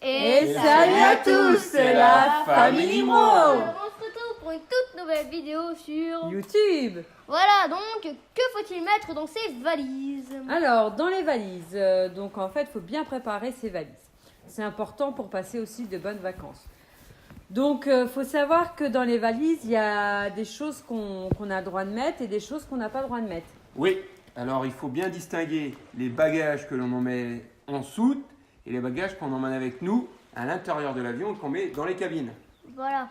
Et salut à tous, c'est la famille Mo. On se retrouve pour une toute nouvelle vidéo sur YouTube. Voilà, donc que faut-il mettre dans ces valises? Alors, dans les valises, donc en fait, il faut bien préparer ses valises. C'est important pour passer aussi de bonnes vacances. Donc, faut savoir que dans les valises, il y a des choses qu'on a le droit de mettre et des choses qu'on n'a pas le droit de mettre. Oui, alors il faut bien distinguer les bagages que l'on en met en soute et les bagages qu'on emmène avec nous à l'intérieur de l'avion et qu'on met dans les cabines. Voilà.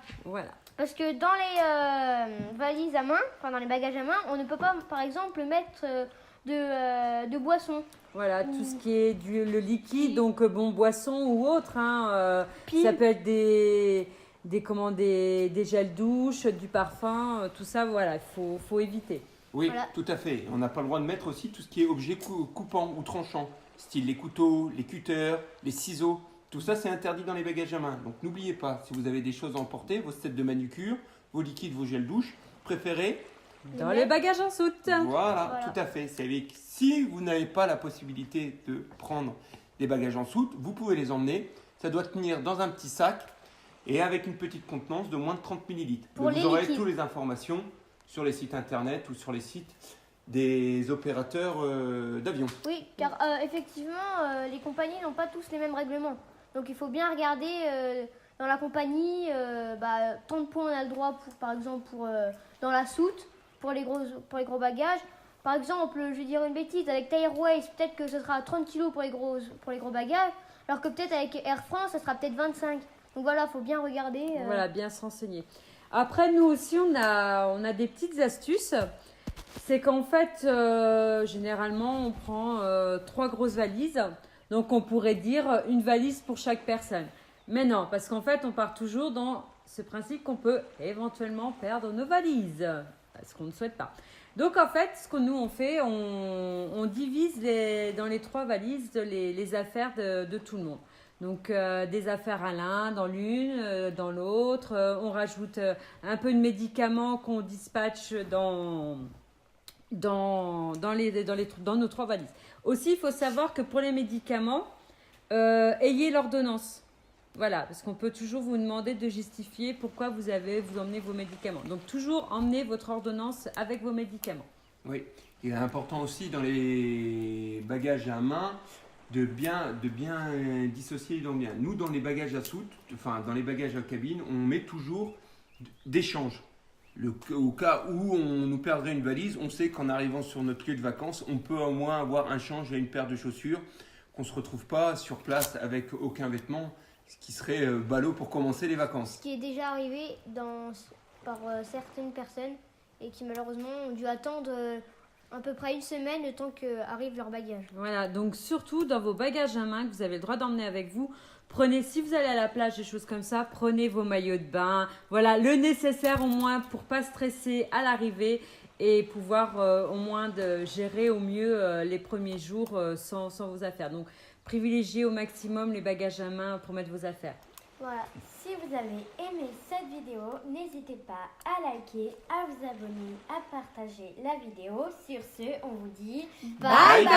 Parce que dans les valises à main, enfin dans les bagages à main, on ne peut pas, par exemple, mettre de boissons. Voilà, tout ce qui est le liquide, donc boisson ou autre. Ça peut être des gels douche, du parfum, tout ça, voilà, il faut éviter. Oui, Voilà. tout à fait. On n'a pas le droit de mettre aussi tout ce qui est objet coupant ou tranchant, style les couteaux, les cutters, les ciseaux. Tout ça, c'est interdit dans les bagages à main. Donc n'oubliez pas, si vous avez des choses à emporter, vos sets de manucure, vos liquides, vos gels douche, préférez Dans les bagages en soute. Voilà, tout à fait. Si vous n'avez pas la possibilité de prendre des bagages en soute, vous pouvez les emmener. Ça doit tenir dans un petit sac et avec une petite contenance de moins de 30 ml. Pour les vous aurez liquides. toutes les informations sur les sites internet ou sur les sites des opérateurs d'avion. Oui, car effectivement, les compagnies n'ont pas tous les mêmes règlements. Donc il faut bien regarder dans la compagnie, tant de points on a le droit, par exemple, dans la soute, pour les gros bagages. Par exemple, je vais dire une bêtise, avec Thai Airways, peut-être que ce sera 30 kg pour les gros bagages, alors que peut-être avec Air France, ça sera peut-être 25. Donc voilà, il faut bien regarder. Voilà, bien se renseigner. Après, nous aussi, on a des petites astuces. C'est qu'en fait, généralement, on prend 3 grosses valises. Donc, on pourrait dire une valise pour chaque personne. Mais non, parce qu'en fait, on part toujours dans ce principe qu'on peut éventuellement perdre nos valises. Ce qu'on ne souhaite pas. Donc, en fait, ce que nous, on fait, on divise dans les 3 valises les affaires de tout le monde. Donc, des affaires à l'un, dans l'une, dans l'autre. On rajoute un peu de médicaments qu'on dispatche dans nos 3 valises. Aussi, il faut savoir que pour les médicaments, ayez l'ordonnance. Voilà, parce qu'on peut toujours vous demander de justifier pourquoi vous emmenez vos médicaments. Donc, toujours emmenez votre ordonnance avec vos médicaments. Oui, il est important aussi dans les bagages à main de bien dissocier les bien. Nous, dans les bagages à soute, enfin dans les bagages à cabine, on met toujours d'échange. Au cas où on nous perdrait une valise, on sait qu'en arrivant sur notre lieu de vacances, on peut au moins avoir un change et une paire de chaussures, qu'on ne se retrouve pas sur place avec aucun vêtement, ce qui serait ballot pour commencer les vacances. Ce qui est déjà arrivé par certaines personnes et qui malheureusement ont dû attendre à peu près une semaine le temps qu'arrive leur bagage. Voilà, donc surtout dans vos bagages à main que vous avez le droit d'emmener avec vous, prenez, si vous allez à la plage, des choses comme ça, prenez vos maillots de bain, voilà, le nécessaire au moins pour pas stresser à l'arrivée et pouvoir au moins gérer au mieux les premiers jours sans vos affaires. Donc, privilégiez au maximum les bagages à main pour mettre vos affaires. Voilà, si vous avez aimé cette vidéo, n'hésitez pas à liker, à vous abonner, à partager la vidéo. Sur ce, on vous dit Bye bye.